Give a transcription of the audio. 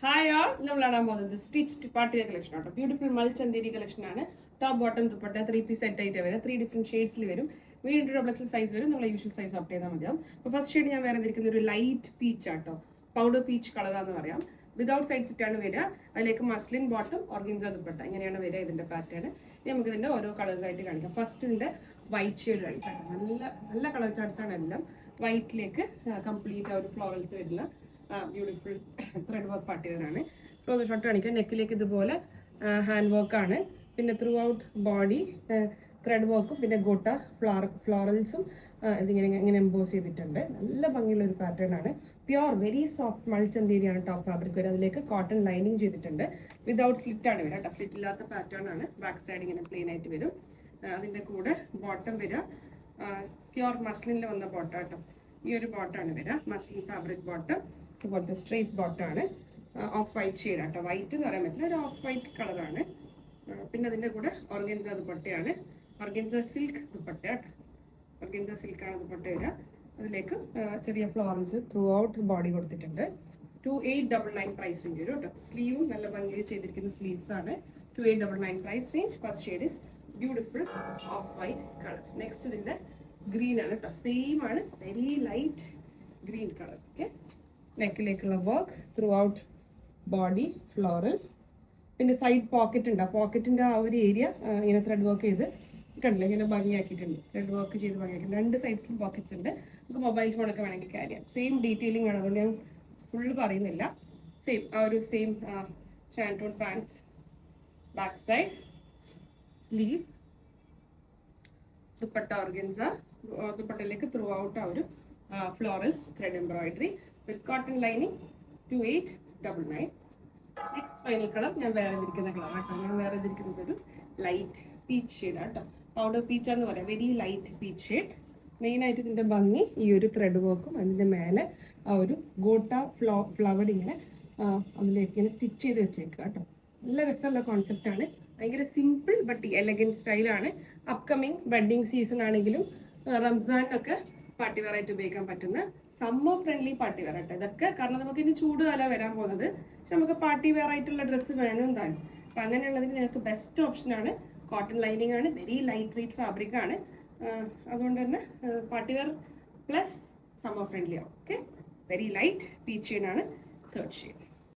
Hi ആൾ, നമ്മൾ കാണാൻ പോകുന്നത് സ്റ്റിച്ച്ഡ് പാർട്ടി വെയർ കളക്ഷൻ ആട്ടോ. ബ്യൂട്ടിഫുൾ മൾച്ചന്തേരി കളക്ഷൻ ആണ്. Top bottom dupatta 3 piece set ആയിട്ട് വരും. 3 ഡിഫറെന്റ് ഷെയ്ഡ്സിൽ വരും. വീണ്ടും ഡബിൾ എക്സൽ സൈസ് വരും. നമ്മൾ യൂഷ്വൽ സൈസ് ഓപ്റ്റ് ചെയ്താൽ മതിയാവും. അപ്പോൾ ഫസ്റ്റ് ഷെയ്ഡ് ഞാൻ വേറെ ഇരിക്കുന്ന ഒരു ലൈറ്റ് പീച്ച് ആട്ടോ. പൗഡർ പീച്ച് കളറാന്ന് പറയാം. വിതൗട്ട് സൈഡ് സിറ്റ് ആണ് വരിക. അതിലേക്ക് മസ്ലിൻ ബോട്ടം ഓർഗൻസ ദുപ്പട്ട ഇങ്ങനെയാണ് വരിക ഇതിന്റെ പാറ്റേൺ. നമുക്ക് ഇതിന്റെ ഓരോ കളേഴ്സ് ആയിട്ട് കാണിക്കാം. ഫസ്റ്റ് ഇതിന്റെ വൈറ്റ് ഷെയ്ഡ് കാണിക്കാം. നല്ല നല്ല കളർ ചാർട്ട്സ് ആണ് എല്ലാം. വൈറ്റിലേക്ക് കംപ്ലീറ്റ് ആ ഒരു ഫ്ലോറൽസ് വരുന്ന ബ്യൂട്ടിഫുൾ ത്രെഡ് വർക്ക് പാർട്ടി വെയറാണ്. ക്ലോത്ത് ഷോട്ട് കാണിക്കാം. നെക്കിലേക്ക് ഇതുപോലെ ഹാൻഡ് വർക്കാണ്. പിന്നെ ത്രൂ ഔട്ട് ബോഡി ത്രെഡ് വർക്കും പിന്നെ ഗോട്ട ഫ്ലോറൽസും ഇങ്ങനെ എംബോസ് ചെയ്തിട്ടുണ്ട്. നല്ല ഭംഗിയുള്ള ഒരു പാറ്റേൺ ആണ്. പ്യോർ വെരി സോഫ്റ്റ് മൾച്ചന്തേരിയാണ് ടോപ്പ് ഫാബ്രിക് വരെ. അതിലേക്ക് കോട്ടൺ ലൈനിങ് ചെയ്തിട്ടുണ്ട്. വിതൗട്ട് സ്ലിറ്റ് ആണ് വരിക കേട്ടോ. സ്ലിറ്റ് ഇല്ലാത്ത പാറ്റേൺ ആണ്. ബാക്ക് സൈഡ് ഇങ്ങനെ പ്ലെയിൻ ആയിട്ട് വരും. അതിൻ്റെ കൂടെ ബോട്ടം വരിക പ്യോർ മസ്ലിനിൽ വന്ന ബോട്ടം കേട്ടോ. ഈ ഒരു ബോട്ടമാണ് വരിക. Muslin fabric bottom. ഇതുപോലത്തെ സ്ട്രെയിറ്റ് ബോട്ടമാണ്. ഓഫ് വൈറ്റ് ഷെയ്ഡ് ആട്ടോ. വൈറ്റ് എന്ന് പറയാൻ പറ്റില്ല, ഒരു ഓഫ് വൈറ്റ് കളറാണ്. പിന്നെ അതിൻ്റെ കൂടെ ഓർഗൻസ ദുപ്പട്ടയാണ്. ഓർഗൻസ സിൽക്ക് ദുപ്പട്ട കേട്ടോ. ഓർഗൻസ സിൽക്കാണ് ദുപ്പട്ട വരിക. അതിലേക്ക് ചെറിയ ഫ്ലോറൽസ് ത്രൂ ഔട്ട് ബോഡി കൊടുത്തിട്ടുണ്ട്. 2899 പ്രൈസ് റേഞ്ച് വരും കേട്ടോ. സ്ലീവും നല്ല ഭംഗിയിൽ ചെയ്തിരിക്കുന്ന സ്ലീവ്സ് ആണ്. 2899 price range. First shade is beautiful off white colour. Next ഇതിൻ്റെ ഗ്രീൻ ആണ് കേട്ടോ. സെയിം ആണ്, very light green colour. Okay, നെക്കിലേക്കുള്ള work throughout body floral. പിന്നെ സൈഡ് പോക്കറ്റ് ഉണ്ട്. ആ പോക്കറ്റിൻ്റെ ആ ഒരു ഏരിയ ഇങ്ങനെ ത്രെഡ് വർക്ക് ചെയ്ത് കണ്ടില്ല, ഇങ്ങനെ ഭംഗിയാക്കിയിട്ടുണ്ട്. ത്രെഡ് വർക്ക് ചെയ്ത് ഭംഗിയാക്കിയിട്ടുണ്ട്. രണ്ട് സൈഡ്സിലും പോക്കറ്റ്സ് ഉണ്ട്. നമുക്ക് മൊബൈൽ ഫോണൊക്കെ വേണമെങ്കിൽ ക്യാരി ചെയ്യാം. സെയിം ഡീറ്റെയിലിംഗ് ആണ്, അതുകൊണ്ട് ഞാൻ ഫുള്ള് പറയുന്നില്ല. സെയിം ആ ഒരു same shantoon pants. Back side sleeve, dupatta organza. ദുപ്പട്ടയിലേക്ക് ത്രൂ ഔട്ട് ആ ഒരു floral thread embroidery with cotton lining. 2899. Next final colour ഞാൻ വേറെ ഇരിക്കുന്ന കളർ ആട്ടോ. ഞാൻ വേറെ ഇരിക്കുന്നത് ഒരു ലൈറ്റ് പീച്ച് ഷെയ്ഡ് ആട്ടോ. പൗഡർ പീച്ചാന്ന് പറയാം. Very light peach shade. മെയിനായിട്ട് ഇതിൻ്റെ ഭംഗി ഈ ഒരു ത്രെഡ് വർക്കും അതിൻ്റെ മേലെ ആ ഒരു ഗോട്ട ഫ്ലവർ ഇങ്ങനെ അതിലേക്ക് ഇങ്ങനെ സ്റ്റിച്ച് ചെയ്ത് വെച്ചേക്കുക കേട്ടോ. നല്ല രസമുള്ള കോൺസെപ്റ്റാണ്. ഭയങ്കര സിമ്പിൾ ബട്ട് എലഗൻറ്റ് സ്റ്റൈലാണ്. അപ്കമിങ് വെഡ്ഡിങ് സീസൺ ആണെങ്കിലും റംസാനൊക്കെ പാർട്ടി വെയർ ആയിട്ട് ഉപയോഗിക്കാൻ പറ്റുന്ന സമ്മർ ഫ്രണ്ട്ലി പാർട്ടി വെയർ ആയിട്ട് ഇതൊക്കെ. കാരണം നമുക്ക് ഇനി ചൂടുകാലം വരാൻ പോകുന്നത്. പക്ഷെ നമുക്ക് പാർട്ടി വെയർ ആയിട്ടുള്ള ഡ്രസ്സ് വേണം താനും. അപ്പം അങ്ങനെയുള്ളതിന് നിങ്ങൾക്ക് ബെസ്റ്റ് ഓപ്ഷനാണ്. കോട്ടൺ ലൈനിങ് ആണ്. വെരി ലൈറ്റ് വെയ്റ്റ് ഫാബ്രിക് ആണ്. അതുകൊണ്ട് തന്നെ party wear plus summer friendly ആവും. Okay, very light peach shade ആണ് തേർഡ് ഷെയ്ഡ്.